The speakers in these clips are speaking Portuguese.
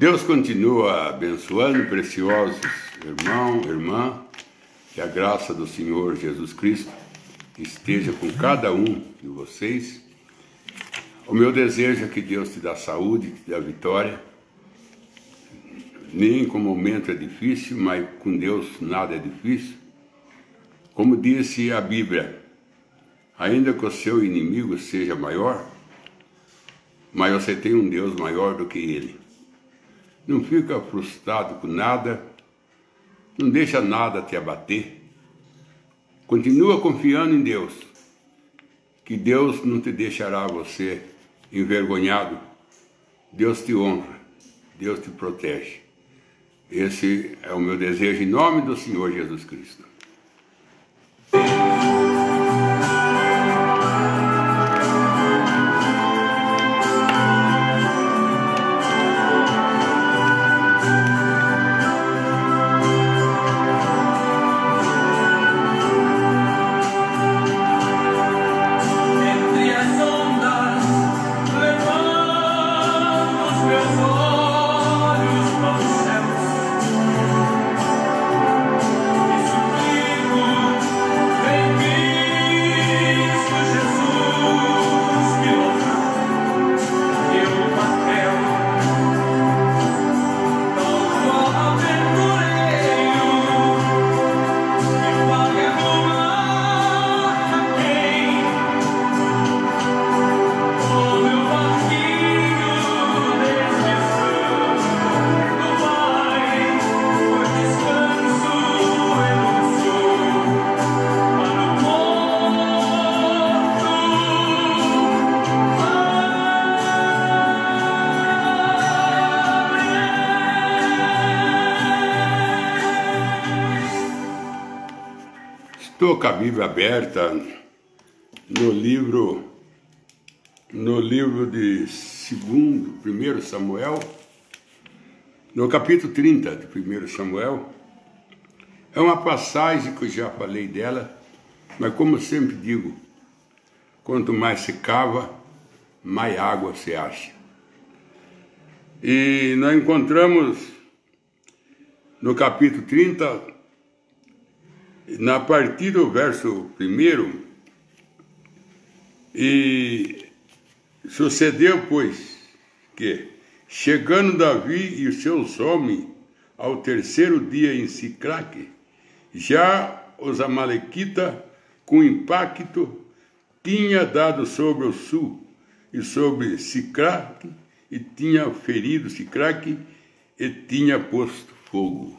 Deus continua abençoando, preciosos irmão, irmã, que a graça do Senhor Jesus Cristo esteja com cada um de vocês. O meu desejo é que Deus te dá saúde, te dá vitória. Nem com o momento é difícil, mas com Deus nada é difícil. Como disse a Bíblia, ainda que o seu inimigo seja maior, mas você tem um Deus maior do que ele. Não fica frustrado com nada, não deixa nada te abater. Continua confiando em Deus, que Deus não te deixará você envergonhado. Deus te honra, Deus te protege. Esse é o meu desejo em nome do Senhor Jesus Cristo. Estou com a Bíblia aberta no livro de 1 Samuel, no capítulo 30 de 1 Samuel. É uma passagem que eu já falei dela, mas como eu sempre digo, quanto mais se cava, mais água se acha. E nós encontramos no capítulo 30, na partir do verso 1, e sucedeu, pois, que, chegando Davi e os seus homens ao terceiro dia em Siclague, já os amalequitas, com impacto, tinha dado sobre o sul e sobre Siclague, e tinha ferido Siclague, e tinha posto fogo.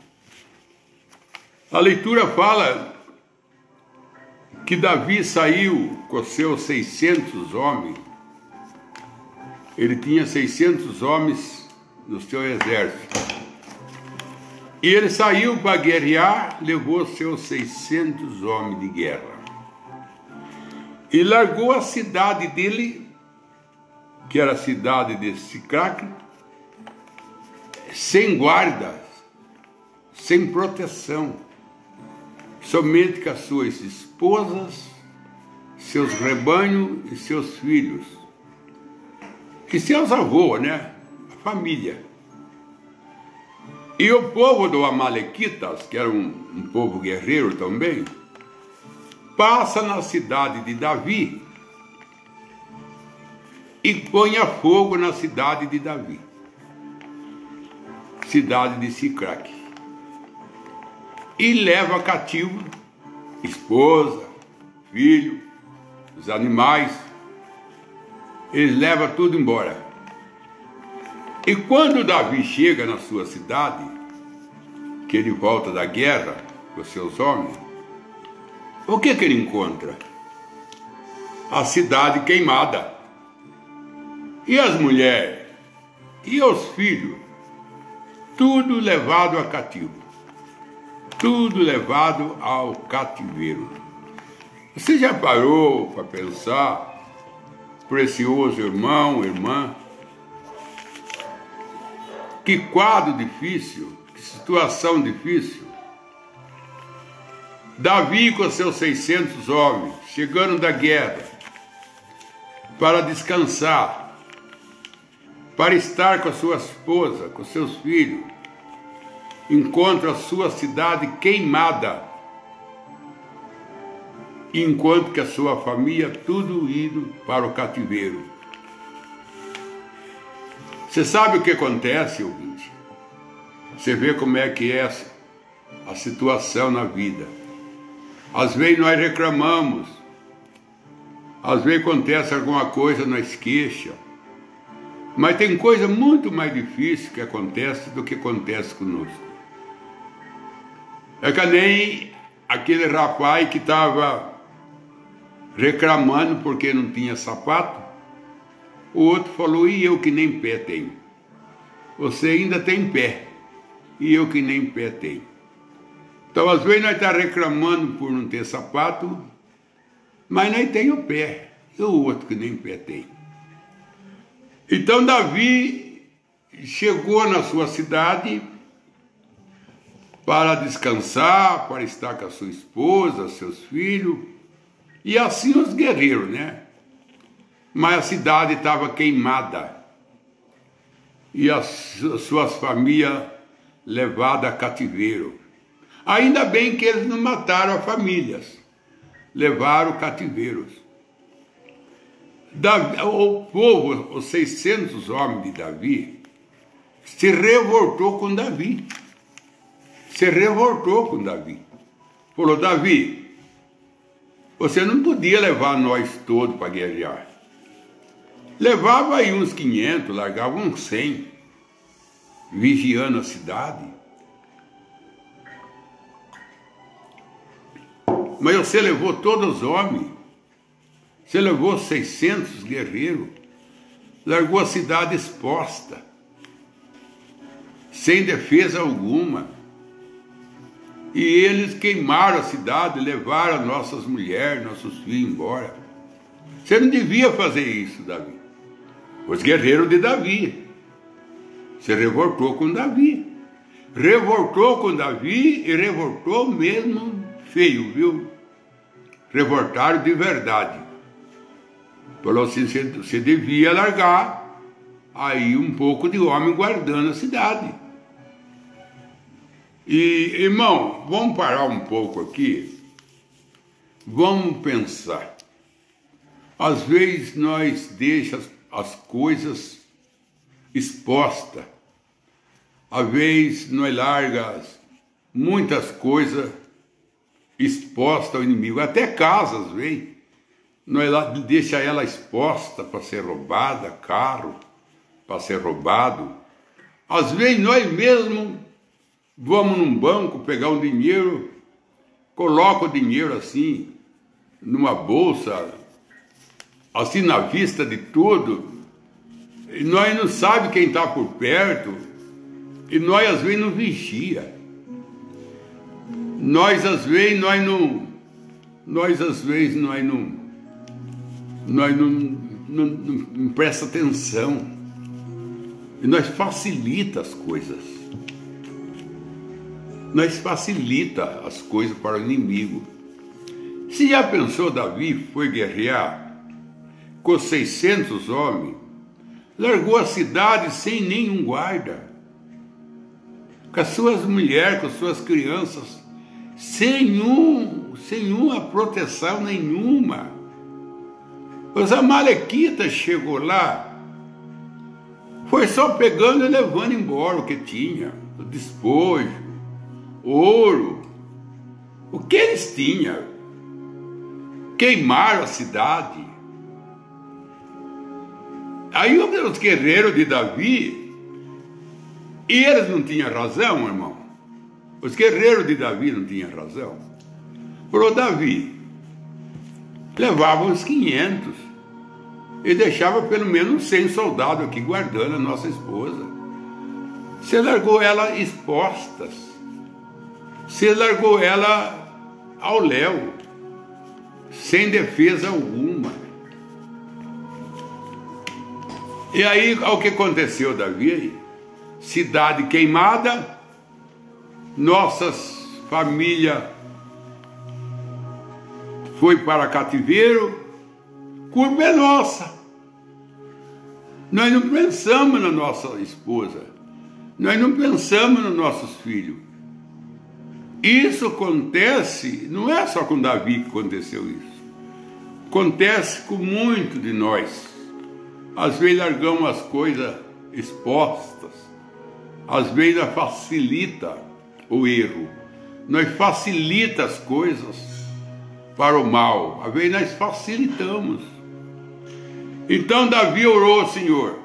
A leitura fala que Davi saiu com seus 600 homens. Ele tinha 600 homens no seu exército. E ele saiu para guerrear, levou seus 600 homens de guerra. E largou a cidade dele, que era a cidade de Siclague, sem guardas, sem proteção. Somente com as suas esposas, seus rebanhos e seus filhos. E seus avós, né? A família. E o povo do Amalequitas, que era um povo guerreiro também, passa na cidade de Davi e põe fogo na cidade de Davi. Cidade de Siclague. E leva cativo esposa, filho, os animais. Eles levam tudo embora. E quando Davi chega na sua cidade, que ele volta da guerra com seus homens, o que ele encontra? A cidade queimada. E as mulheres? E os filhos? Tudo levado a cativo. Tudo levado ao cativeiro. Você já parou para pensar, precioso irmão, irmã, que quadro difícil, que situação difícil. Davi com seus 600 homens, chegando da guerra, para descansar. para estar com a sua esposa, com seus filhos, encontra a sua cidade queimada, enquanto que a sua família tudo indo para o cativeiro. Você sabe o que acontece, ouvinte? Você vê como é que é a situação na vida. Às vezes nós reclamamos, às vezes acontece alguma coisa, nós queixa, mas tem coisa muito mais difícil que acontece do que acontece conosco. É que nem aquele rapaz que estava reclamando porque não tinha sapato. O outro falou, e eu que nem pé tenho. Você ainda tem pé, e eu que nem pé tenho. Então, às vezes, nós estamos reclamando por não ter sapato, mas nós temos o pé, e o outro que nem pé tem. Então, Davi chegou na sua cidade para descansar, para estar com a sua esposa, seus filhos, e assim os guerreiros, né? Mas a cidade estava queimada, e as suas famílias levadas a cativeiro. Ainda bem que eles não mataram as famílias, levaram cativeiros. O povo, os 600 homens de Davi, se revoltou com Davi. Falou, Davi, você não podia levar nós todos para guerrear. Levava aí uns 500, largava uns 100, vigiando a cidade. Mas você levou todos os homens, você levou 600 guerreiros, largou a cidade exposta, sem defesa alguma. E eles queimaram a cidade, levaram nossas mulheres, nossos filhos embora. Você não devia fazer isso, Davi. Os guerreiros de Davi. Se revoltou com Davi. Revoltou com Davi e revoltou mesmo feio, viu? Revoltaram de verdade. Falou assim, você devia largar aí um pouco de homem guardando a cidade. E, irmão, vamos parar um pouco aqui. Vamos pensar. Às vezes nós deixamos as coisas expostas. Às vezes nós largamos muitas coisas expostas ao inimigo. Até casas, às vezes. Nós deixamos ela exposta para ser roubada, carro para ser roubado. Às vezes nós mesmos vamos num banco pegar um dinheiro, coloca o dinheiro assim, numa bolsa, assim na vista de tudo, e nós não sabemos quem está por perto, e nós às vezes não vigia. Nós às vezes não presta atenção. E nós facilita as coisas. Nós facilita as coisas para o inimigo. Se já pensou, Davi foi guerrear com 600 homens, largou a cidade sem nenhum guarda, com as suas mulheres, com as suas crianças, sem uma proteção nenhuma. Os amalequitas chegou lá, foi só pegando e levando embora o que tinha, o despojo, ouro, o que eles tinham. Queimaram a cidade. Aí os guerreiros de Davi, e eles não tinham razão, irmão. Os guerreiros de Davi não tinham razão. Falou, Davi, levava uns 500 e deixava pelo menos 100 soldados aqui guardando a nossa esposa. Você largou ela expostas. Você largou ela ao léu, sem defesa alguma. E aí, o que aconteceu, Davi? Cidade queimada, nossas famílias foi para cativeiro, culpa é nossa. Nós não pensamos na nossa esposa. Nós não pensamos nos nossos filhos. Isso acontece, não é só com Davi que aconteceu isso. Acontece com muitos de nós. Às vezes largamos as coisas expostas. Às vezes nós facilita o erro. Nós facilita as coisas para o mal. Às vezes nós facilitamos. Então Davi orou ao Senhor.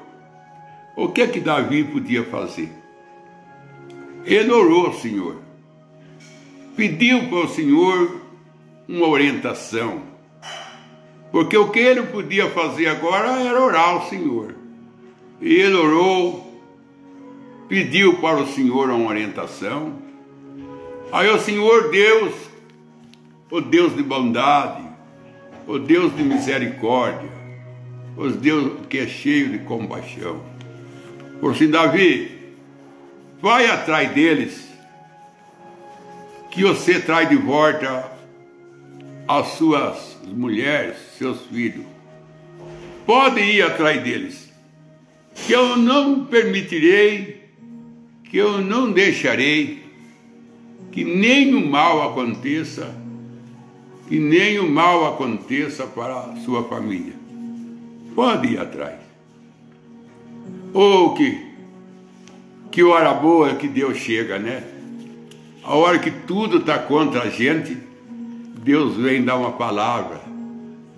O que que Davi podia fazer? Ele orou ao Senhor. Pediu para o Senhor uma orientação. Porque o que ele podia fazer agora era orar ao Senhor. E ele orou, pediu para o Senhor uma orientação. Aí o Senhor Deus, o Deus de bondade, o Deus de misericórdia, o Deus que é cheio de compaixão, falou assim: Davi, vai atrás deles, que você traz de volta as suas mulheres, seus filhos. Pode ir atrás deles, que eu não permitirei, que eu não deixarei que nenhum mal aconteça, que nenhum mal aconteça para a sua família. Pode ir atrás. Ou que hora boa que Deus chega, né? A hora que tudo está contra a gente, Deus vem dar uma palavra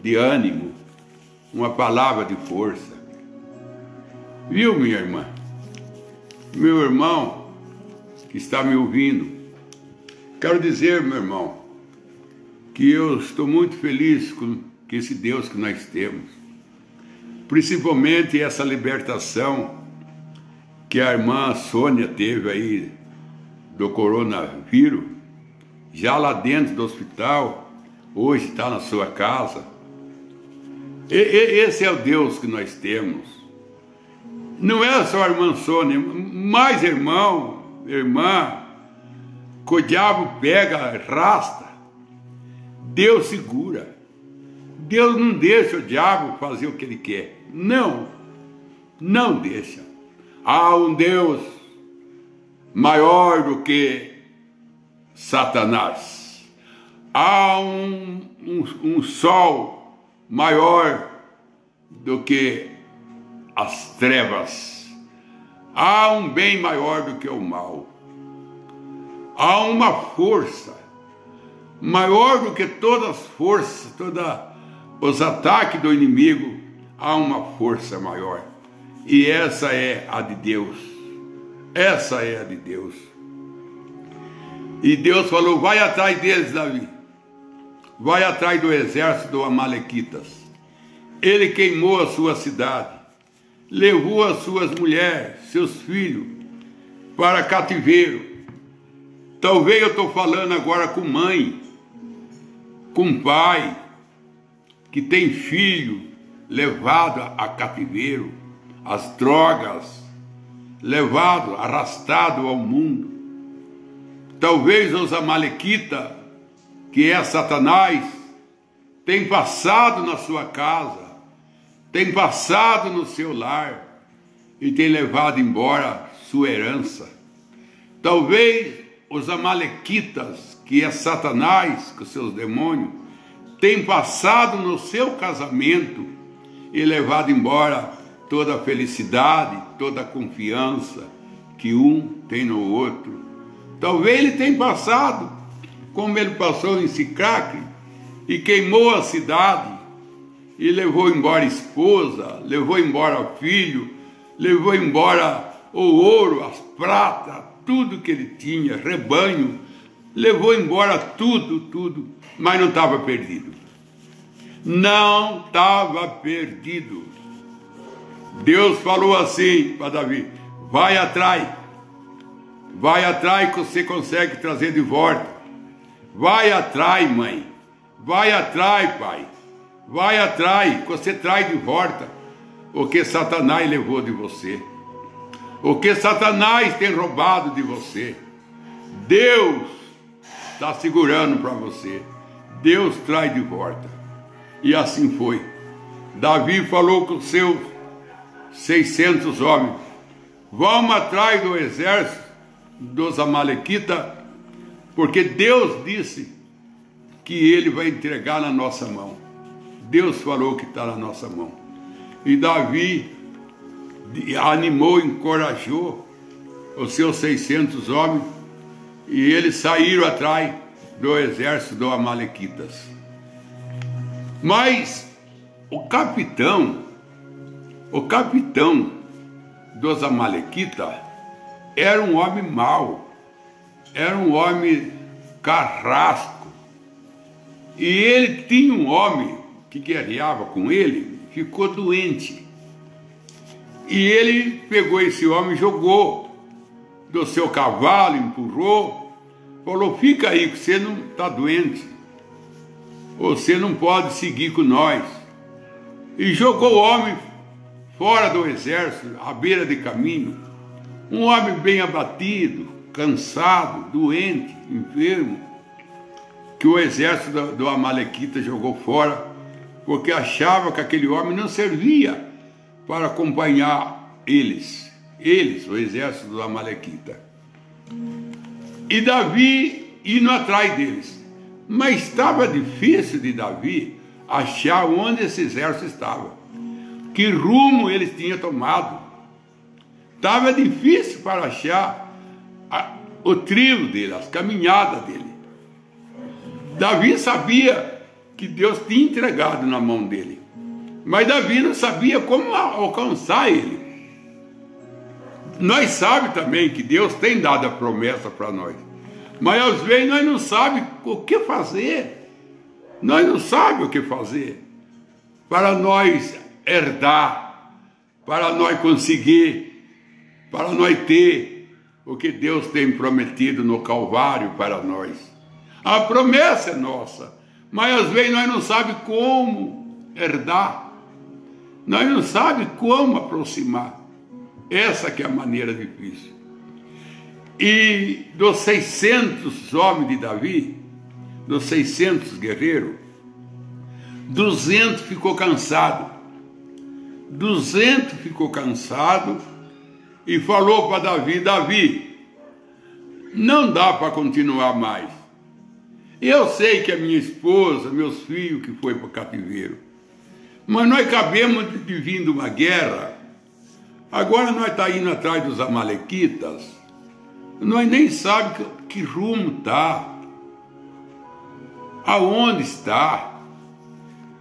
de ânimo, uma palavra de força. Viu, minha irmã? Meu irmão que está me ouvindo, quero dizer, meu irmão, que eu estou muito feliz com esse Deus que nós temos. Principalmente essa libertação que a irmã Sônia teve aí do coronavírus, já lá dentro do hospital, hoje está na sua casa. Esse é o Deus que nós temos. Não é só a irmã Sônia, mais irmão, irmã, que o diabo pega, arrasta, Deus segura. Deus não deixa o diabo fazer o que ele quer. Não, não deixa. Há um Deus maior do que Satanás. Há um sol maior do que as trevas. Há um bem maior do que o mal. Há uma força maior do que todas as forças, todos os ataques do inimigo. Há uma força maior. E essa é a de Deus. Essa é a de Deus. E Deus falou: vai atrás deles, Davi. Vai atrás do exército dos amalequitas. Ele queimou a sua cidade, levou as suas mulheres, seus filhos, para cativeiro. Talvez eu estou falando agora com mãe, com pai, que tem filho levado a cativeiro, as drogas, levado, arrastado ao mundo. Talvez os amalequitas, que é Satanás, tem passado na sua casa, tem passado no seu lar e tem levado embora sua herança. Talvez os amalequitas, que é Satanás, com seus demônios, tem passado no seu casamento e levado embora toda a felicidade, toda a confiança que um tem no outro. Talvez ele tenha passado, como ele passou em Siclac, e queimou a cidade, e levou embora a esposa, levou embora filho, levou embora o ouro, as pratas, tudo que ele tinha, rebanho, levou embora tudo, mas não estava perdido. Não estava perdido. Deus falou assim para Davi: vai atrás que você consegue trazer de volta. Vai atrás, mãe, vai atrás, pai, vai atrás que você traz de volta o que Satanás levou de você, o que Satanás tem roubado de você. Deus está segurando para você. Deus traz de volta. E assim foi. Davi falou com seus 600 homens. Vamos atrás do exército dos amalequitas, porque Deus disse que ele vai entregar na nossa mão. Deus falou que está na nossa mão. E Davi animou, encorajou os seus 600 homens, e eles saíram atrás do exército dos amalequitas. Mas o capitão dos amalequitas era um homem mau, era um homem carrasco, e ele tinha um homem que guerreava com ele, ficou doente, e ele pegou esse homem, jogou do seu cavalo, empurrou, falou: fica aí que você não está doente, você não pode seguir com nós, e jogou o homem fora do exército, à beira de caminho. Um homem bem abatido, cansado, doente, enfermo, que o exército do amalequita jogou fora, porque achava que aquele homem não servia para acompanhar eles, o exército do amalequita. E Davi indo atrás deles. Mas estava difícil de Davi achar onde esse exército estava, que rumo eles tinham tomado. Estava difícil para achar o trilho dele, as caminhadas dele. Davi sabia que Deus tinha entregado na mão dele, mas Davi não sabia como alcançar ele. Nós sabemos também que Deus tem dado a promessa para nós, mas às vezes nós não sabemos o que fazer. Nós não sabemos o que fazer para nós herdar, para nós conseguir, para nós ter o que Deus tem prometido no Calvário para nós. A promessa é nossa, mas às vezes nós não sabemos como herdar, nós não sabemos como aproximar. Essa que é a maneira difícil. E dos 600 homens de Davi, dos 600 guerreiros, 200 ficou cansado. 200 ficou cansado e falou para Davi: Davi, não dá para continuar mais. Eu sei que a minha esposa, meus filhos que foi para o cativeiro, mas nós acabamos de vir de uma guerra. Agora nós estamos indo atrás dos amalequitas, nós nem sabemos que rumo está, aonde está,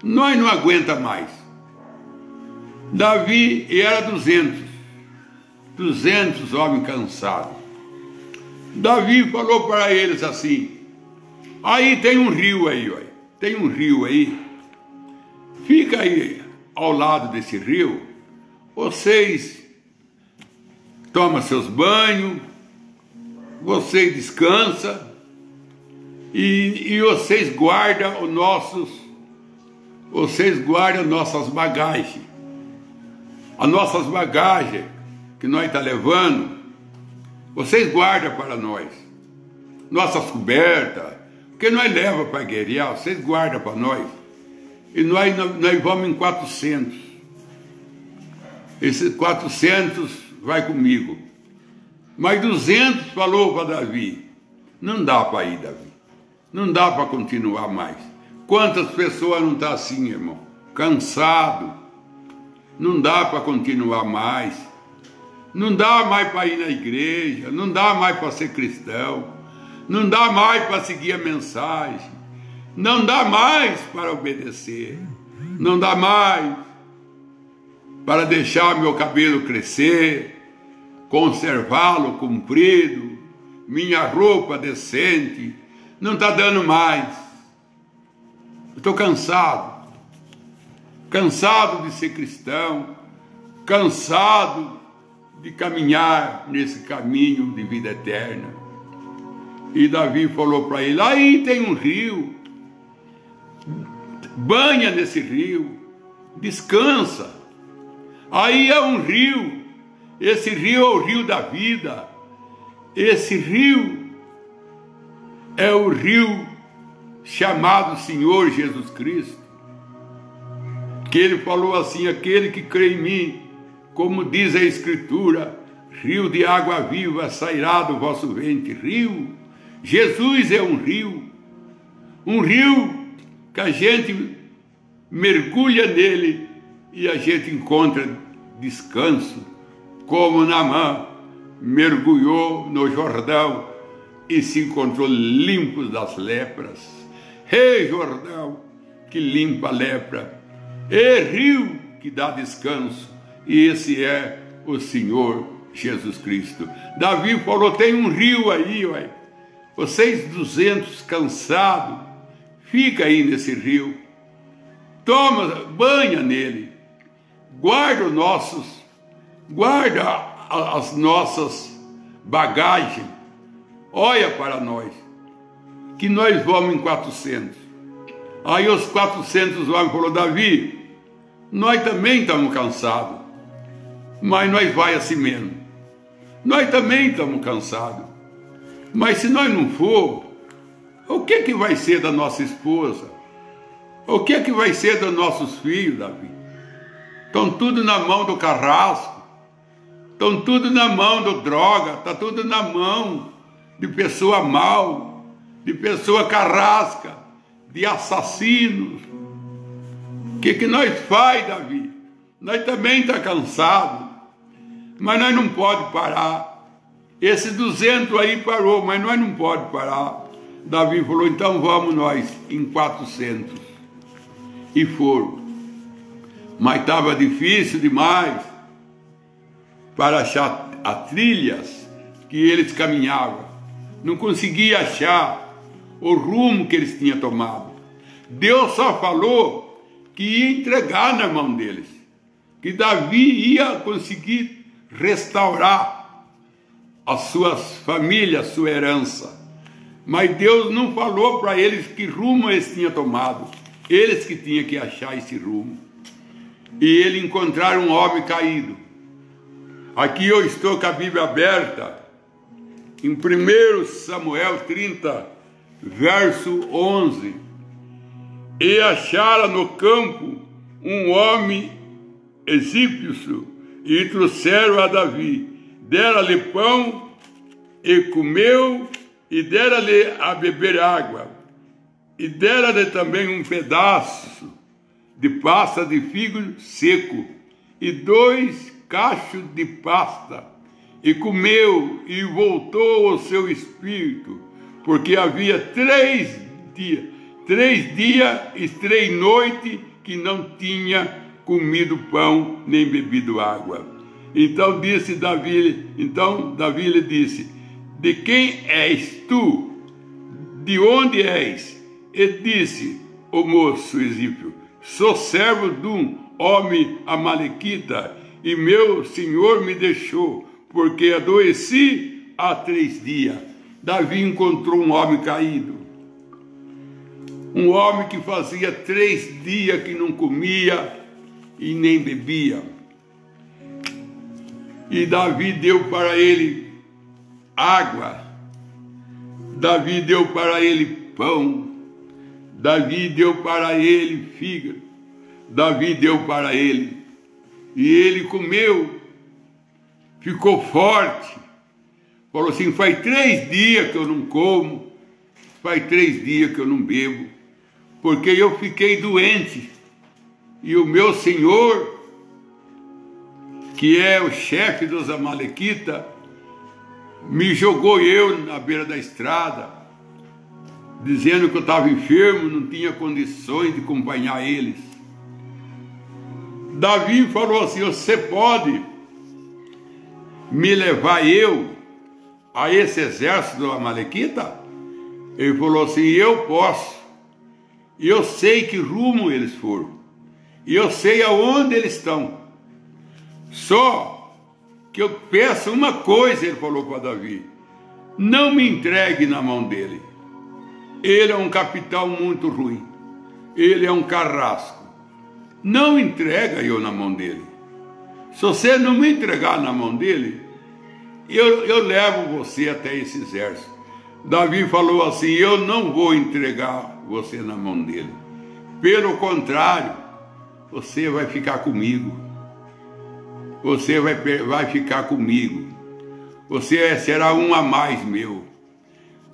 nós não aguenta mais. Davi era 200 homens cansados. Davi falou para eles assim: aí tem um rio aí, ó, tem um rio aí, fica aí ao lado desse rio, vocês tomam seus banhos, vocês descansam e vocês guardam nossas bagagens. As nossas bagagens que nós estamos levando, vocês guardam para nós. Nossas cobertas, que nós levamos para guerrear, vocês guardam para nós. E nós vamos em 400. Esses 400 vai comigo. Mas 200 falou para Davi: não dá para ir, Davi. Não dá para continuar mais. Quantas pessoas não estão assim, irmão? Cansado. Não dá para continuar mais. Não dá mais para ir na igreja. Não dá mais para ser cristão. Não dá mais para seguir a mensagem. Não dá mais para obedecer. Não dá mais para deixar meu cabelo crescer, conservá-lo comprido, minha roupa decente. Não está dando mais. Estou cansado. Cansado de ser cristão, cansado de caminhar nesse caminho de vida eterna. E Davi falou para ele: aí tem um rio, banha nesse rio, descansa. Aí é um rio, esse rio é o rio da vida, esse rio é o rio chamado Senhor Jesus Cristo, que ele falou assim: aquele que crê em mim, como diz a Escritura, rio de água viva sairá do vosso ventre. Rio. Jesus é um rio que a gente mergulha nele e a gente encontra descanso, como Naamã mergulhou no Jordão e se encontrou limpo das lepras. Ei, Jordão, que limpa a lepra, é rio que dá descanso, e esse é o Senhor Jesus Cristo. Davi falou, tem um rio aí, ué. Vocês 200 cansados, fica aí nesse rio, toma, banha nele, guarda as nossas bagagens, olha para nós, que nós vamos em 400. Aí os 400 homens falaram, Davi, nós também estamos cansados, mas nós vai assim mesmo. Nós também estamos cansados, mas se nós não for, o que vai ser da nossa esposa? O que vai ser dos nossos filhos, Davi? Estão tudo na mão do carrasco, estão tudo na mão do droga, está tudo na mão de pessoa mal, de pessoa carrasca, de assassinos. O que nós faz, Davi? Nós também estamos cansados, mas nós não podemos parar. Esse 200 aí parou, mas nós não podemos parar. Davi falou, então vamos nós em 400. E foram. Mas estava difícil demais para achar as trilhas que eles caminhavam. Não conseguia achar o rumo que eles tinham tomado. Deus só falou que ia entregar na mão deles, que Davi ia conseguir restaurar as suas famílias, a sua herança. Mas Deus não falou para eles que rumo eles tinham tomado. Eles que tinham que achar esse rumo. E eles encontraram um homem caído. Aqui eu estou com a Bíblia aberta, em 1 Samuel 30, verso 11. E acharam no campo um homem egípcio, e trouxeram a Davi. Deram-lhe pão, e comeu, e deram-lhe a beber água. E deram-lhe também um pedaço de pasta de figo seco, e 2 cachos de pasta. E comeu, e voltou ao seu espírito, porque havia 3 dias e 3 noites que não tinha comido pão, nem bebido água. Então Davi lhe disse, de quem és tu? De onde és? E disse o moço egípcio, sou servo de um homem amalequita, e meu senhor me deixou, porque adoeci há 3 dias. Davi encontrou um homem caído, um homem que fazia 3 dias que não comia e nem bebia. E Davi deu para ele água, Davi deu para ele pão, Davi deu para ele fígado, Davi deu para ele, e ele comeu, ficou forte, falou assim, faz 3 dias que eu não como, faz 3 dias que eu não bebo, porque eu fiquei doente, e o meu senhor, que é o chefe dos amalequitas, me jogou eu na beira da estrada, dizendo que eu estava enfermo, não tinha condições de acompanhar eles. Davi falou assim, você pode me levar eu a esse exército do amalequita? Ele falou assim, eu posso, e eu sei que rumo eles foram, e eu sei aonde eles estão. Só que eu peço uma coisa, ele falou para Davi, não me entregue na mão dele. Ele é um capitão muito ruim, ele é um carrasco. Não entrega eu na mão dele. Se você não me entregar na mão dele, eu levo você até esse exército. Davi falou assim, eu não vou entregar você na mão dele. Pelo contrário, você vai ficar comigo. você vai ficar comigo. Você será um a mais meu.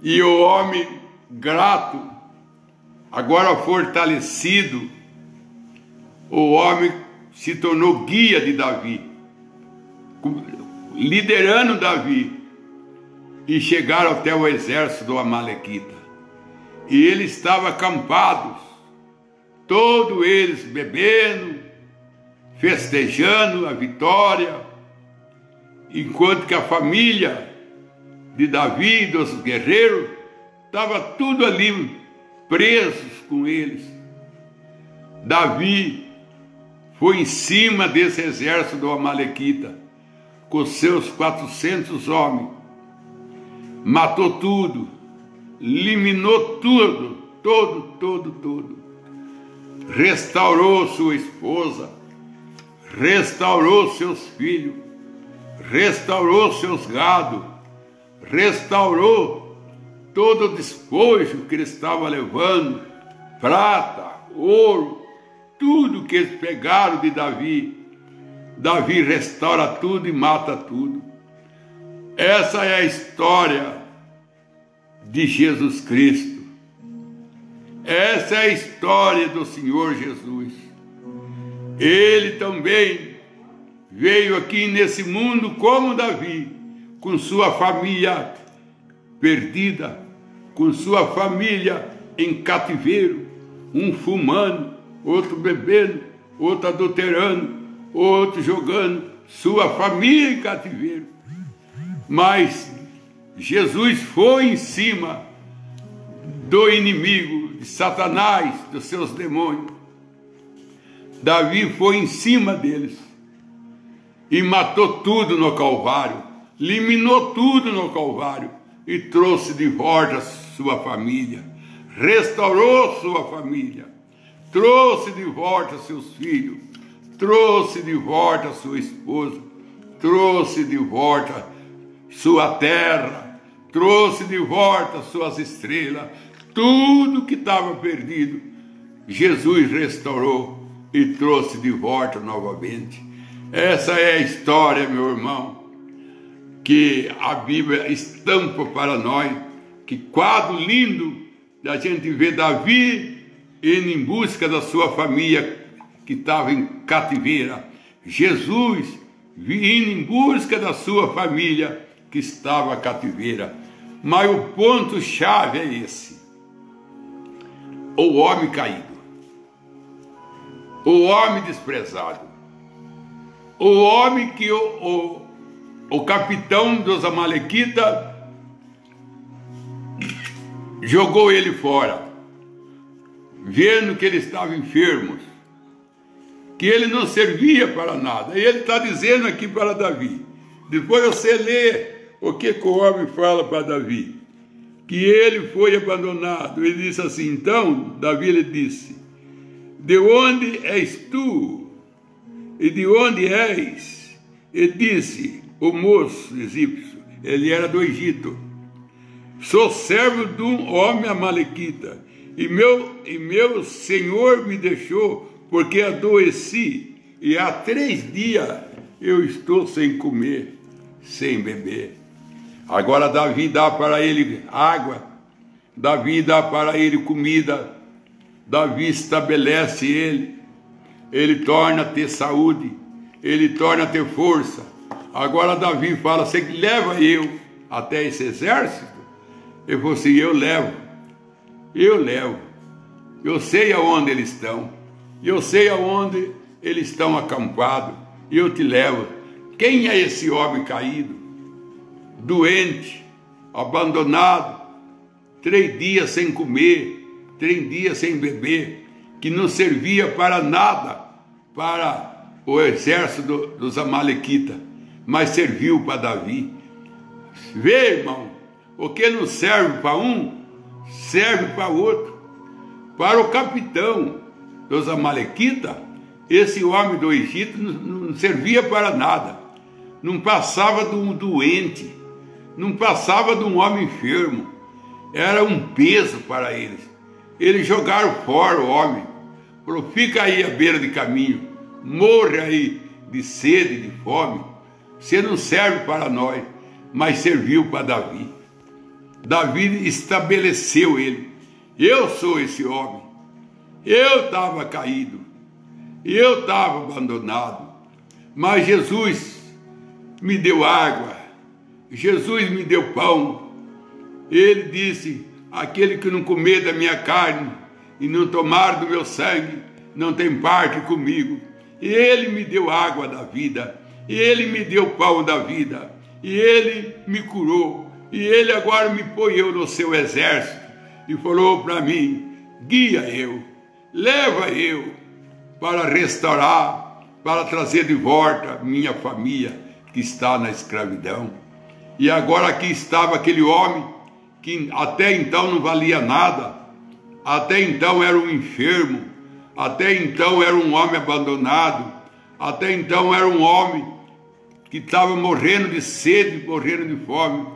E o homem grato, agora fortalecido, o homem se tornou guia de Davi, liderando Davi, e chegaram até o exército do Amalequita. E eles estavam acampados, todos eles bebendo, festejando a vitória, enquanto que a família de Davi, dos guerreiros, estava tudo ali presos com eles. Davi foi em cima desse exército do Amalequita, com seus 400 homens, matou tudo, eliminou tudo, todo, restaurou sua esposa, restaurou seus filhos, restaurou seus gados, restaurou todo o despojo que ele estava levando, prata, ouro, tudo que eles pegaram de Davi. Davi restaura tudo e mata tudo. Essa é a história de Jesus Cristo. Essa é a história do Senhor Jesus. Ele também veio aqui nesse mundo como Davi, com sua família perdida, com sua família em cativeiro, um fumando, outro bebendo, outro adulterando, outro jogando, sua família em cativeiro. Mas Jesus foi em cima do inimigo, de Satanás, dos seus demônios. Davi foi em cima deles e matou tudo no Calvário, eliminou tudo no Calvário e trouxe de volta sua família, restaurou sua família, trouxe de volta seus filhos, trouxe de volta sua esposa, trouxe de volta sua terra, trouxe de volta suas estrelas, tudo que estava perdido, Jesus restaurou e trouxe de volta novamente. Essa é a história, meu irmão, que a Bíblia estampa para nós. Que quadro lindo da gente ver Davi indo em busca da sua família que estava em cativeiro. Jesus indo em busca da sua família que estava cativeira. Mas o ponto-chave é esse: o homem caído, o homem desprezado, o homem que o capitão dos Amalequitas jogou ele fora, vendo que ele estava enfermo, que ele não servia para nada. E ele está dizendo aqui para Davi, depois você lê o que o homem fala para Davi, que ele foi abandonado. Ele disse assim, então, Davi lhe disse, de onde és tu? E de onde és? E disse o moço egípcio, ele era do Egito, sou servo de um homem amalequita, e meu senhor me deixou, porque adoeci, e há 3 dias eu estou sem comer, sem beber. Agora Davi dá para ele água, Davi dá para ele comida, Davi estabelece ele torna a ter saúde, ele torna a ter força. Agora Davi fala, você leva eu até esse exército? Ele falou assim, eu levo, eu sei aonde eles estão, eu sei aonde eles estão acampados, e eu te levo. Quem é esse homem caído, doente, abandonado, 3 dias sem comer, 3 dias sem beber, que não servia para nada, para o exército dos Amalequitas, mas serviu para Davi. Vê, irmão, o que não serve para um, serve para outro. Para o capitão dos Amalequitas, esse homem do Egito não servia para nada, não passava de um doente, não passava de um homem enfermo, era um peso para eles. Eles jogaram fora o homem, falou, fica aí à beira de caminho, morre aí, de sede, de fome, você não serve para nós, mas serviu para Davi. Davi estabeleceu ele. Eu sou esse homem. Eu estava caído. Eu estava abandonado. Mas Jesus me deu água. Jesus me deu pão. Ele disse, aquele que não comer da minha carne e não tomar do meu sangue, não tem parte comigo. E ele me deu água da vida. E ele me deu pão da vida. E ele me curou. E ele agora me põe eu no seu exército. E falou para mim, guia eu, leva eu para restaurar, para trazer de volta minha família que está na escravidão. E agora aqui estava aquele homem que até então não valia nada, até então era um enfermo, até então era um homem abandonado, até então era um homem que estava morrendo de sede, morrendo de fome,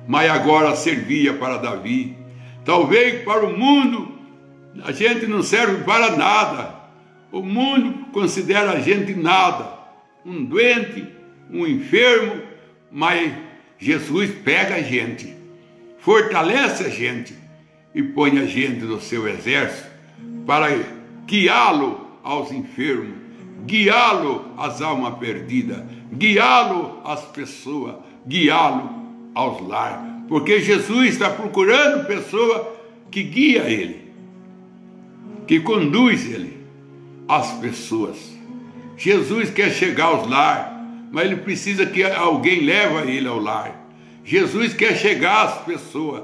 mas agora servia para Davi. Talvez para o mundo a gente não serve para nada, o mundo considera a gente nada, um doente, um enfermo, mas Jesus pega a gente, fortalece a gente e põe a gente no seu exército para guiá-lo aos enfermos, guiá-lo às almas perdidas, guiá-lo às pessoas, guiá-lo aos lares, porque Jesus está procurando pessoa que guia ele, que conduz ele às pessoas. Jesus quer chegar aos lares, mas ele precisa que alguém leve ele ao lar. Jesus quer chegar às pessoas,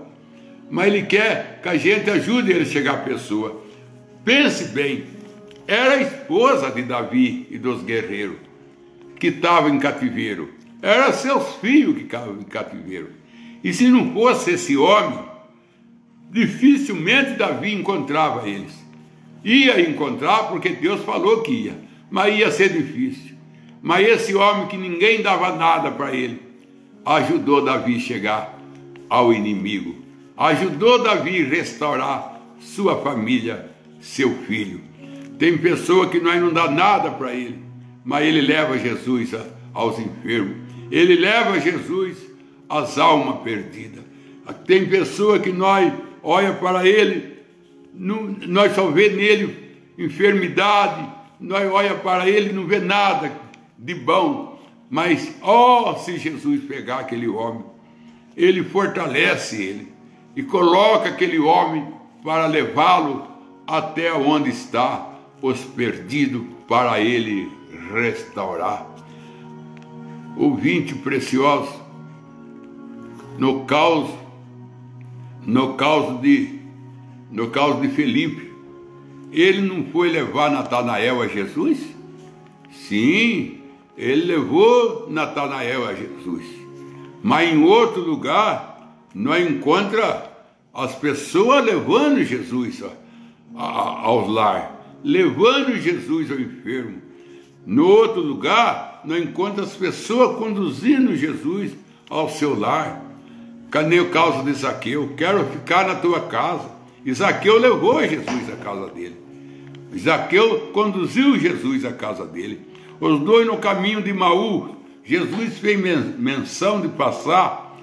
mas ele quer que a gente ajude ele a chegar à pessoa. Pense bem, era a esposa de Davi e dos guerreiros que estavam em cativeiro, eram seus filhos que estavam em cativeiro. E se não fosse esse homem, dificilmente Davi encontrava eles. Ia encontrar porque Deus falou que ia, mas ia ser difícil. Mas esse homem que ninguém dava nada para ele, ajudou Davi a chegar ao inimigo, ajudou Davi a restaurar sua família, seu filho. Tem pessoa que nós não dá nada para ele, mas ele leva Jesus aos enfermos, ele leva Jesus às almas perdidas. Tem pessoa que nós olha para ele, nós só vê nele enfermidade, nós olha para ele e não vê nada de bom, mas se Jesus pegar aquele homem, ele fortalece ele e coloca aquele homem para levá-lo até onde está os perdidos, para ele restaurar. Ouvinte precioso, no caso de Felipe, ele não foi levar Natanael a Jesus? Sim, ele levou Natanael a Jesus, mas em outro lugar nós encontramos as pessoas levando Jesus aos lares, levando Jesus ao enfermo. No outro lugar nós encontramos as pessoas conduzindo Jesus ao seu lar. Cadê o caso de Zaqueu? Quero ficar na tua casa. E Zaqueu levou Jesus à casa dele. Zaqueu conduziu Jesus à casa dele. Os dois no caminho de Emaús, Jesus fez menção de passar,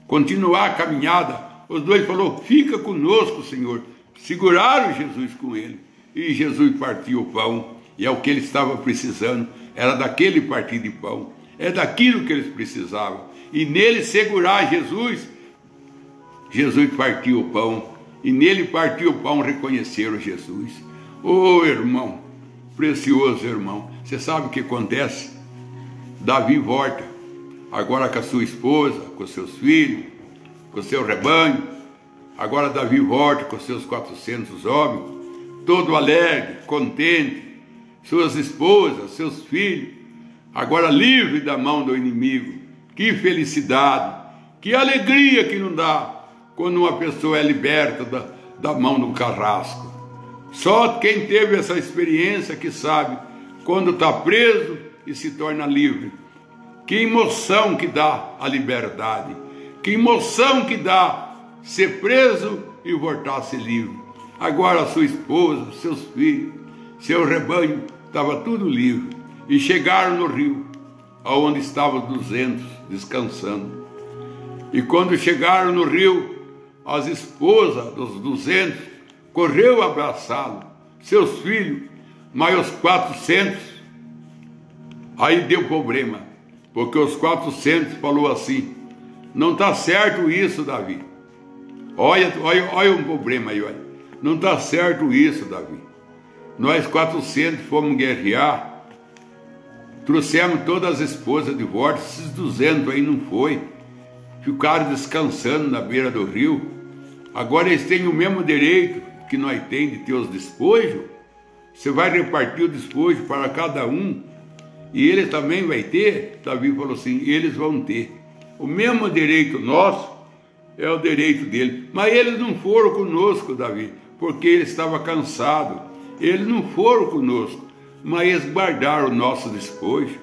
continuar a caminhada. Os dois falou, fica conosco, Senhor. Seguraram Jesus com ele. E Jesus partiu o pão. E é o que ele estava precisando. Era daquele partir de pão. É daquilo que eles precisavam. E nele segurar Jesus, Jesus partiu o pão. E nele partiu o pão, reconheceram Jesus. Oh, irmão, precioso irmão, você sabe o que acontece? Davi volta, agora com a sua esposa, com seus filhos, com seu rebanho. Agora Davi volta com seus 400 homens, todo alegre, contente, suas esposas, seus filhos, agora livre da mão do inimigo. Que felicidade, que alegria que não dá quando uma pessoa é liberta da mão do carrasco. Só quem teve essa experiência que sabe quando está preso e se torna livre. Que emoção que dá a liberdade, que emoção que dá ser preso e voltar a ser livre. Agora a sua esposa, seus filhos, seu rebanho, estava tudo livre. e chegaram no rio, aonde estavam os 200 descansando. E quando chegaram no rio, as esposas dos 200 correu abraçá-lo, seus filhos, mas os 400, aí deu problema, porque os 400 falou assim: não está certo isso, Davi. Olha um problema aí, olha. Não está certo isso, Davi. Nós 400 fomos guerrear, trouxemos todas as esposas de volta, esses 200 aí não foi. Ficaram descansando na beira do rio. Agora eles têm o mesmo direito que nós temos de ter os despojos. Você vai repartir o despojo para cada um, e eles também vai ter. Davi falou assim: eles vão ter. O mesmo direito nosso é o direito dele. Mas eles não foram conosco, Davi, porque ele estava cansado. Eles não foram conosco, mas eles guardaram o nosso despojo.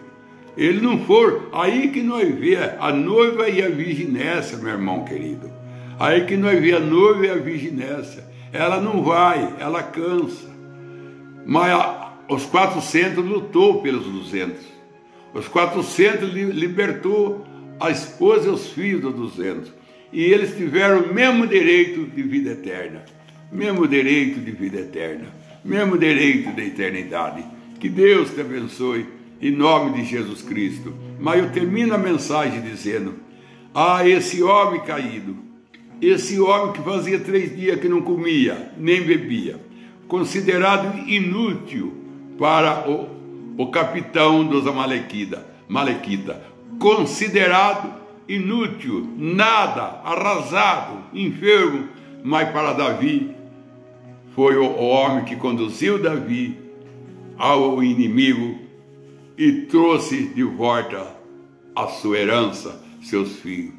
Eles não foram. Aí que nós vemos a noiva e a virginécia, meu irmão querido. Aí que nós vemos a noiva e a virginécia. Ela não vai, ela cansa. Mas os 400 lutou pelos 200. Os 400 libertou a esposa e os filhos dos 200. E eles tiveram o mesmo direito de vida eterna. Mesmo direito de vida eterna. Mesmo direito da eternidade. Que Deus te abençoe, em nome de Jesus Cristo. Mas eu termino a mensagem dizendo: esse homem caído, esse homem que fazia 3 dias que não comia, nem bebia, considerado inútil para o capitão dos Amalequita, considerado inútil, nada, arrasado, enfermo, mas para Davi, foi o homem que conduziu Davi ao inimigo e trouxe de volta a sua herança, seus filhos.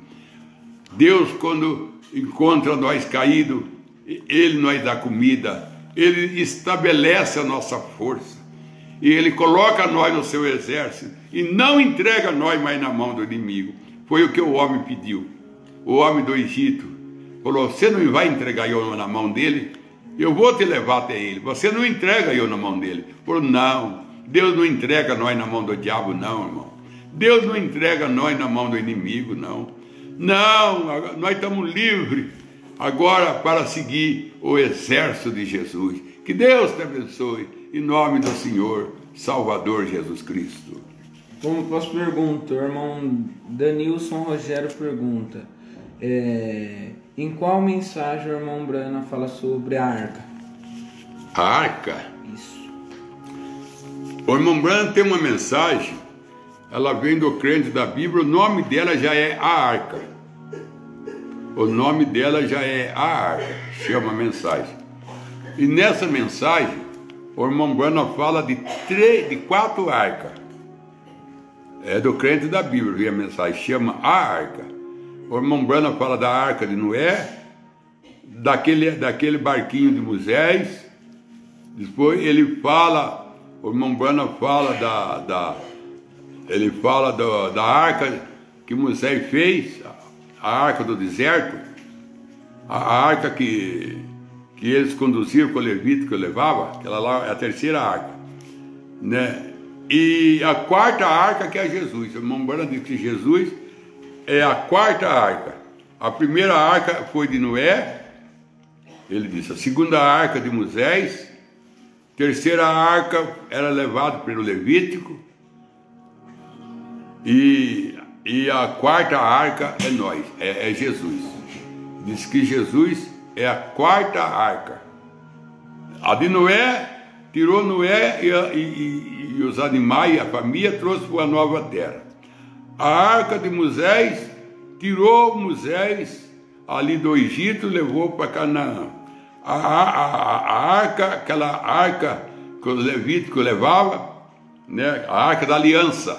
Deus, quando encontra nós caídos, Ele nos dá comida, Ele estabelece a nossa força, e Ele coloca nós no seu exército, e não entrega nós mais na mão do inimigo. Foi o que o homem pediu. O homem do Egito falou: você não vai entregar eu na mão dele? Eu vou te levar até ele. Você não entrega eu na mão dele. Falou: não, Deus não entrega nós na mão do diabo, não, irmão. Deus não entrega nós na mão do inimigo, não. Não, nós estamos livres agora para seguir o exército de Jesus. Que Deus te abençoe, em nome do Senhor Salvador Jesus Cristo. Como posso perguntar, o irmão Danilson Rogério pergunta: em qual mensagem o irmão Brana fala sobre a arca? A arca? Isso. O irmão Brana tem uma mensagem, ela vem do crente da Bíblia, o nome dela já é a arca. O nome dela já é a arca, chama mensagem. E nessa mensagem, o irmão Brana fala de 4 arcas. É do crente da Bíblia, vem a mensagem, chama a arca. O irmão Brana fala da arca de Noé, daquele barquinho de Moisés. Depois ele fala, o irmão Brana fala da arca que Moisés fez, a arca do deserto, a arca que eles conduziram com o Levítico que levava, aquela lá é a 3ª arca, né? E a 4ª arca que é Jesus. O irmão Brana diz que Jesus é a 4ª arca. A 1ª arca foi de Noé, ele disse. A 2ª arca de Moisés. 3ª arca era levada pelo Levítico. E a 4ª arca é nós, é Jesus. Diz que Jesus é a 4ª arca. A de Noé, tirou Noé e os animais e a família, trouxe para a nova terra. A arca de Moisés, tirou Moisés ali do Egito e levou para Canaã. A arca, aquela arca que o Levítico levava, né? A arca da aliança,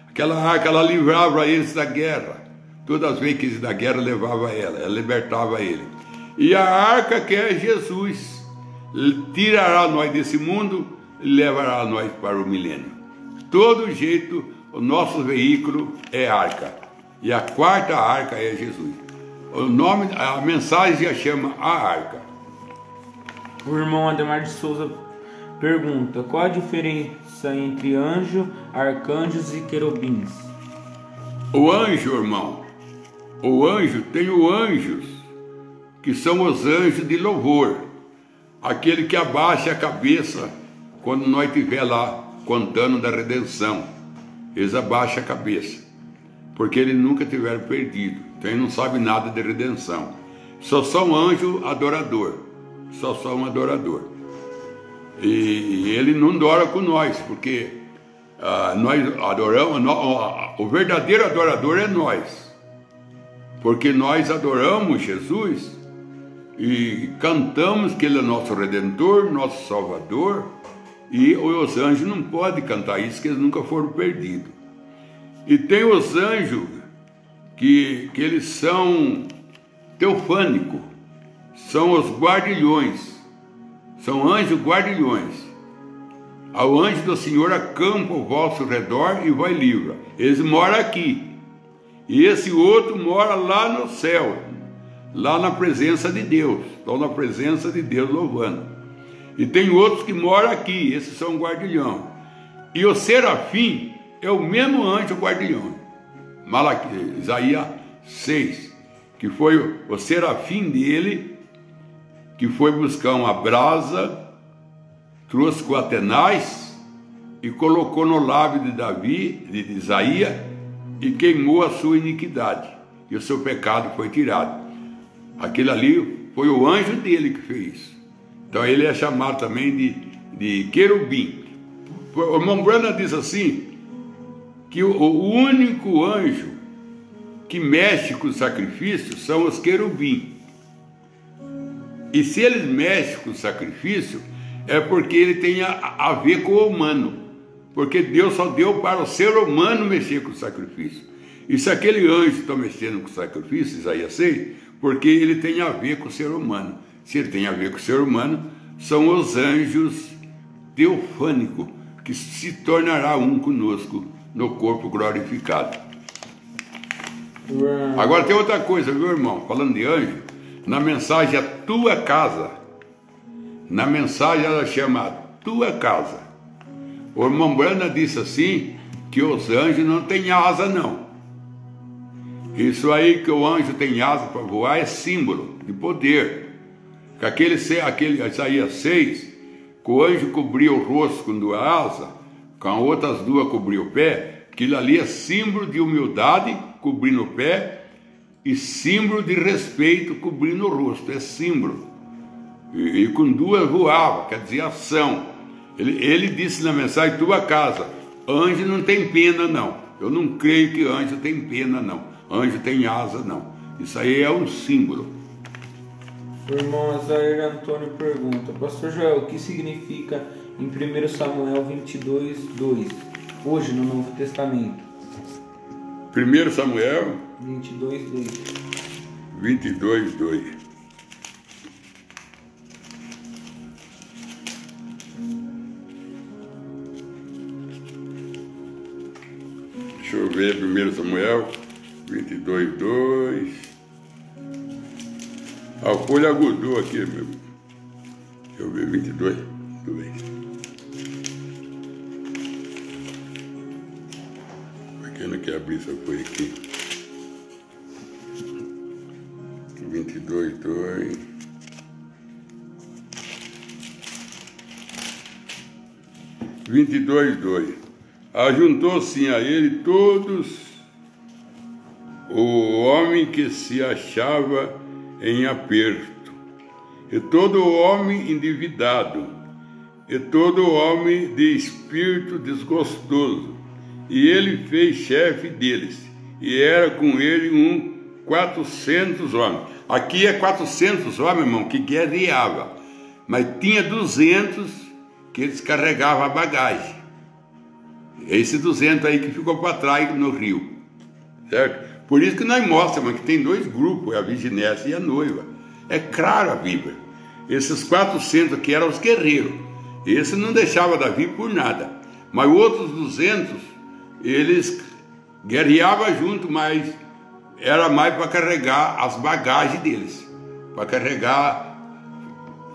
aquela arca, ela livrava eles da guerra. Todas as vezes que eles da guerra levava ela libertava ele. E a arca que é Jesus, tirará nós desse mundo e levará nós para o milênio. Todo jeito, o nosso veículo é arca. E a 4ª arca é Jesus. A mensagem já chama a arca. O irmão Ademar de Souza pergunta: qual a diferença entre anjo, arcanjos e querubins? O anjo, irmão, o anjo tem os anjos, que são os anjos de louvor, aquele que abaixa a cabeça quando nós estiver lá contando da redenção. Eles abaixam a cabeça, porque eles nunca tiveram perdido, então eles não sabem nada de redenção. Só são anjo adorador, só são adorador. E ele não adora com nós, porque nós adoramos, o verdadeiro adorador é nós, porque nós adoramos Jesus e cantamos que Ele é nosso Redentor, nosso Salvador, e os anjos não podem cantar isso, que eles nunca foram perdidos. E tem os anjos que eles são teofânicos, são os guardilhões, são anjos guardilhões. Ao anjo do Senhor acampa ao vosso redor e vai livre. Eles moram aqui. E esse outro mora lá no céu, lá na presença de Deus. Estão na presença de Deus louvando. E tem outros que moram aqui, esses são guardião. E o serafim é o mesmo anjo guardião. Isaías 6, que foi o serafim dele, que foi buscar uma brasa, trouxe com Atenais e colocou no lábio de Davi, de Isaías, e queimou a sua iniquidade, e o seu pecado foi tirado. Aquele ali foi o anjo dele que fez isso. Então ele é chamado também de querubim. O irmão Branham diz assim, que o único anjo que mexe com o sacrifício são os querubim. E se eles mexem com o sacrifício, é porque ele tem a ver com o humano. Porque Deus só deu para o ser humano mexer com o sacrifício. E se aquele anjo está mexendo com o sacrifício, Isaías 6, porque ele tem a ver com o ser humano. Se ele tem a ver com o ser humano, são os anjos teofânicos, que se tornará um conosco no corpo glorificado. Agora tem outra coisa, viu, irmão? Falando de anjo, na mensagem A Tua Casa, na mensagem ela chama A Tua Casa. O irmão Branham disse assim, que os anjos não têm asa não. Isso aí que o anjo tem asa para voar é símbolo de poder. Que aquele Isaías 6, que o anjo cobriu o rosto com 2 asas, com outras 2 cobriu o pé, aquilo ali é símbolo de humildade, cobrindo o pé, e símbolo de respeito, cobrindo o rosto, é símbolo. E com 2 voava, quer dizer ação. Ele disse na mensagem, Tua Casa, anjo não tem pena não. Eu não creio que anjo tem pena não. Anjo tem asa não. Isso aí é um símbolo. O irmão Azair Antônio pergunta: Pastor Joel, o que significa em 1 Samuel 22:2, hoje no Novo Testamento? 1 Samuel 22:2. 22:2. Deixa eu ver, 1 Samuel 22:2. A folha agudou aqui, meu. Deixa eu ver, 22:2. Porque eu não quero abrir essa folha aqui. 22:2. Ajuntou-se a ele todos o homem que se achava em aperto, e todo homem endividado, e todo homem de espírito desgostoso, e ele fez chefe deles, e era com ele 400 homens. Aqui é 400 homens, irmão, que guerreava, mas tinha 200 que eles carregavam a bagagem. Esse 200 aí que ficou para trás no rio, certo? Por isso que nós mostramos que tem 2 grupos, a virginessa e a noiva. É claro a Bíblia. Esses 400 que eram os guerreiros, esse não deixava Davi por nada. Mas outros 200, eles guerreavam junto, mas era mais para carregar as bagagens deles. Para carregar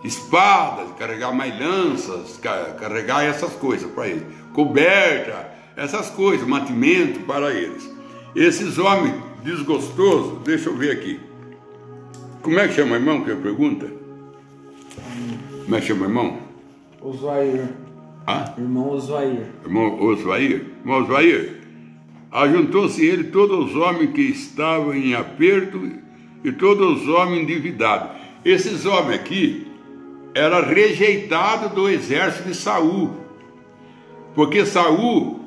espadas, carregar mais lanças, carregar essas coisas para eles, coberta, essas coisas, mantimento para eles. Esses homens desgostosos, deixa eu ver aqui. Como é que chama, irmão, que eu pergunta? Como é que chama, irmão? Oswair. Ah? Irmão Oswair. Irmão Oswair? Irmão Oswair, ajuntou-se ele todos os homens que estavam em aperto e todos os homens endividados. Esses homens aqui eram rejeitados do exército de Saul, porque Saul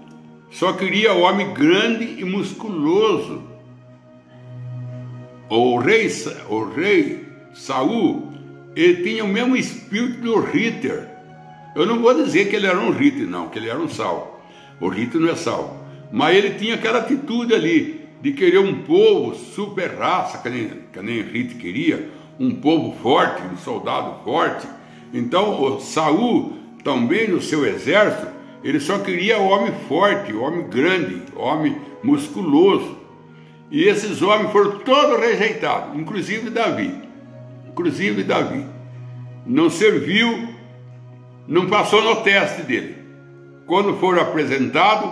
só queria homem grande e musculoso. O rei Saul, ele tinha o mesmo espírito do Ritter. Eu não vou dizer que ele era um Ritter, não, que ele era um Saul. O Ritter não é Saul. Mas ele tinha aquela atitude ali de querer um povo super raça, que nem Ritter queria, um povo forte, um soldado forte. Então o Saul também no seu exército, ele só queria homem forte, homem grande, homem musculoso. E esses homens foram todos rejeitados, inclusive Davi. Inclusive Davi. Não serviu, não passou no teste dele. Quando foram apresentados,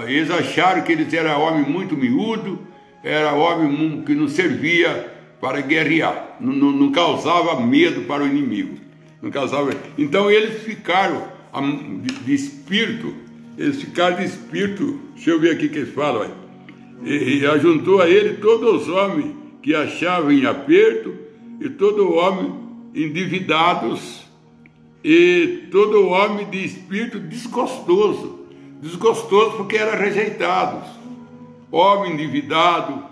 eles acharam que eles eram homem muito miúdo, era homem que não servia para guerrear, não causava medo para o inimigo. Não causava. Então eles ficaram de espírito, deixa eu ver aqui o que eles falam, olha. E ajuntou a ele todos os homens que achavam em aperto, e todo homem endividados, e todo homem de espírito desgostoso porque eram rejeitados, homem endividado,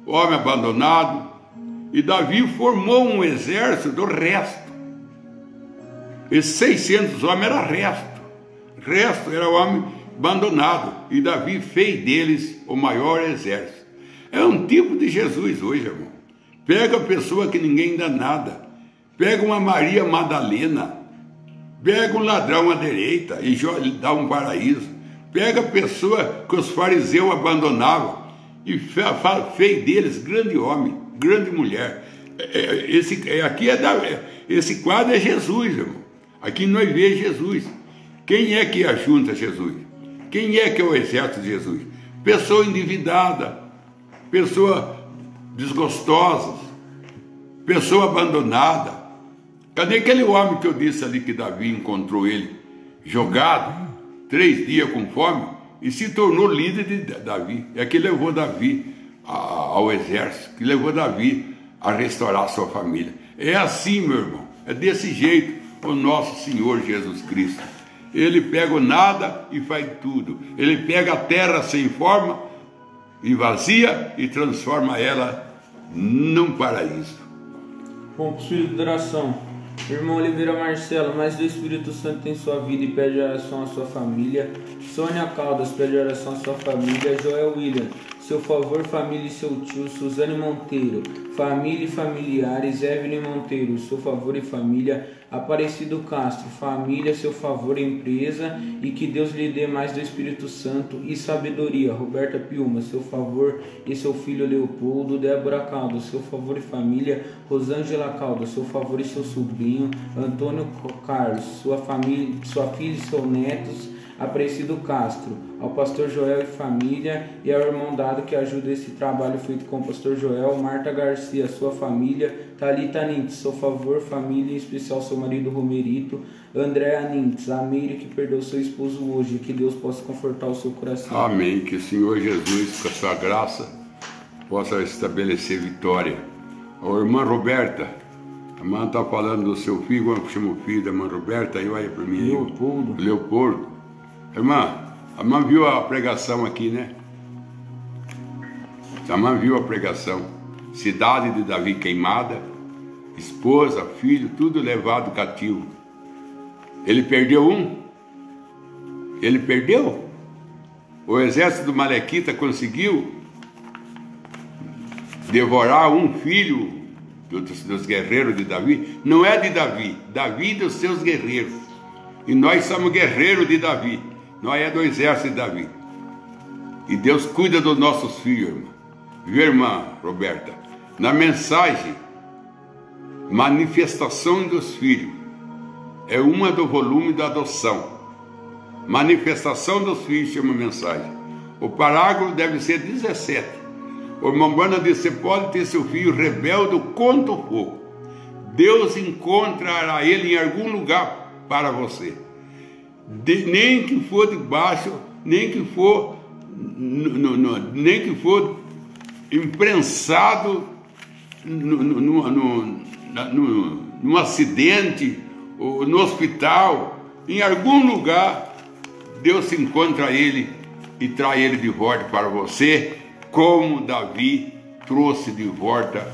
homem abandonado. E Davi formou um exército do resto. Esses 600 homens eram resto era homem abandonado, e Davi fez deles o maior exército. É um tipo de Jesus hoje, irmão. Pega a pessoa que ninguém dá nada, pega uma Maria Madalena, pega um ladrão à direita e lhe dá um paraíso, pega a pessoa que os fariseus abandonavam e fez deles grande homem, grande mulher. Esse quadro é Jesus, irmão. Aqui nós vemos Jesus. Quem é que ajunta Jesus? Quem é que é o exército de Jesus? Pessoa endividada, pessoa desgostosa, pessoa abandonada. Cadê aquele homem que eu disse ali que Davi encontrou ele jogado, 3 dias com fome, e se tornou líder de Davi? É que levou Davi ao exército, que levou Davi a restaurar a sua família. É assim, meu irmão, é desse jeito o nosso Senhor Jesus Cristo. Ele pega o nada e faz tudo. Ele pega a terra sem forma e vazia e transforma ela num paraíso. Consideração. Irmão Oliveira Marcelo, mais do Espírito Santo em sua vida e pede oração à sua família. Sônia Caldas pede oração à sua família. Joel William, seu favor, família e seu tio. Suzane Monteiro, família e familiares. Evelyn Monteiro, seu favor e família. Aparecido Castro, família, seu favor, empresa, e que Deus lhe dê mais do Espírito Santo e sabedoria. Roberta Piuma, seu favor e seu filho Leopoldo. Débora Caldas, seu favor e família. Rosângela Caldas, seu favor e seu sobrinho. Antônio Carlos, sua família, sua filha e seus netos. Aparecido Castro, ao pastor Joel e família, e ao irmão Dado que ajuda esse trabalho feito com o pastor Joel. Marta Garcia, sua família. Thalita Nintz, seu favor, família, em especial seu marido Romerito. Andréa Nintz, a Meire que perdeu seu esposo hoje, que Deus possa confortar o seu coração. Amém, que o Senhor Jesus, com a sua graça, possa estabelecer vitória. Ô, irmã Roberta, a irmã está falando do seu filho, como chama o filho da irmã Roberta, aí olha para mim. Leopoldo. Irmã, a irmã viu a pregação aqui, né? A irmã viu a pregação. Cidade de Davi queimada, esposa, filho, tudo levado cativo. Ele perdeu um? Ele perdeu? O exército do Malequita conseguiu devorar um filho dos guerreiros de Davi? Não é de Davi, Davi e dos seus guerreiros. E nós somos guerreiros de Davi. Nós é do exército de Davi. E Deus cuida dos nossos filhos, irmã. Viu, irmã Roberta? Na mensagem Manifestação dos filhos. É uma do volume da adoção. Manifestação dos filhos chama mensagem. O parágrafo deve ser 17. O irmão Branham diz: você pode ter seu filho rebelde quanto for. Deus encontrará ele em algum lugar para você. Nem que for debaixo, nem que for imprensado num acidente, ou no hospital, em algum lugar, Deus encontra ele e traz ele de volta para você, como Davi trouxe de volta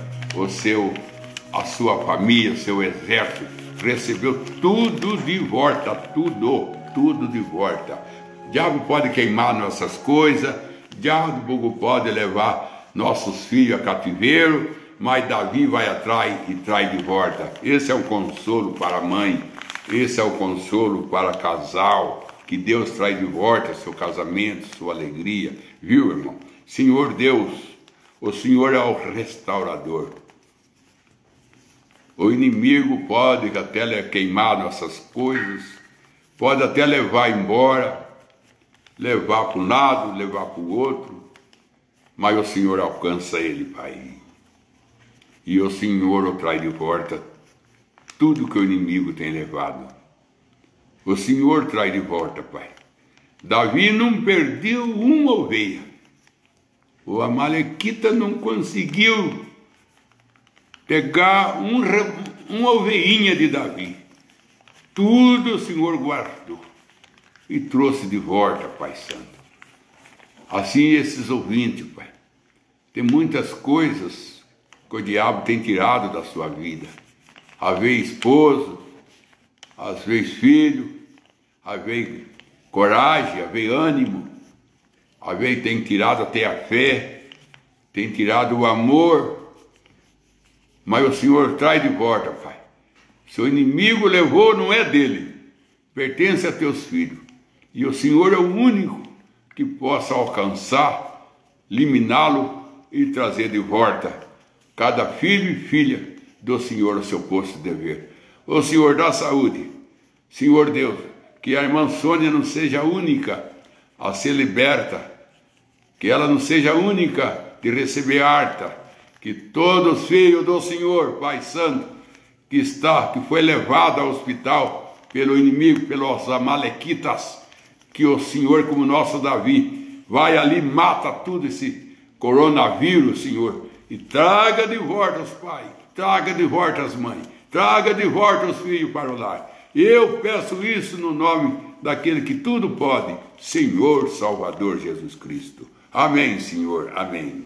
a sua família, o seu exército, recebeu tudo de volta, tudo de volta. O diabo pode queimar nossas coisas, o diabo pode levar nossos filhos a cativeiro, mas Davi vai atrás e traz de volta. Esse é o consolo para a mãe, esse é o consolo para casal, que Deus traz de volta seu casamento, sua alegria, viu, irmão? Senhor Deus, o Senhor é o restaurador. O inimigo pode até queimar nossas coisas, pode até levar embora, levar para um lado, levar para o outro, mas o Senhor alcança ele, Pai. E o Senhor o traz de volta tudo que o inimigo tem levado. O Senhor traz de volta, Pai. Davi não perdeu uma ovelha. O amalequita não conseguiu pegar uma ovelhinha de Davi. Tudo o Senhor guardou e trouxe de volta, Pai Santo. Assim esses ouvintes, Pai, tem muitas coisas que o diabo tem tirado da sua vida. Às vezes esposo, às vezes filho, às vezes coragem, às vezes ânimo, às vezes tem tirado até a fé, tem tirado o amor, mas o Senhor traz de volta, Pai. Se o inimigo levou, não é dele, pertence a teus filhos. E o Senhor é o único que possa alcançar, eliminá-lo e trazer de volta cada filho e filha do Senhor ao seu posto de dever. O Senhor dá saúde. Senhor Deus, que a irmã Sônia não seja a única a ser liberta, que ela não seja a única de receber harta, que todos os filhos do Senhor, Pai Santo, que foi levado ao hospital pelo inimigo, pelos amalequitas, que o Senhor, como nosso Davi, vai ali, mata tudo esse coronavírus, Senhor, e traga de volta os pais, traga de volta as mães, traga de volta os filhos para o lar. Eu peço isso no nome daquele que tudo pode, Senhor Salvador Jesus Cristo. Amém, Senhor, amém.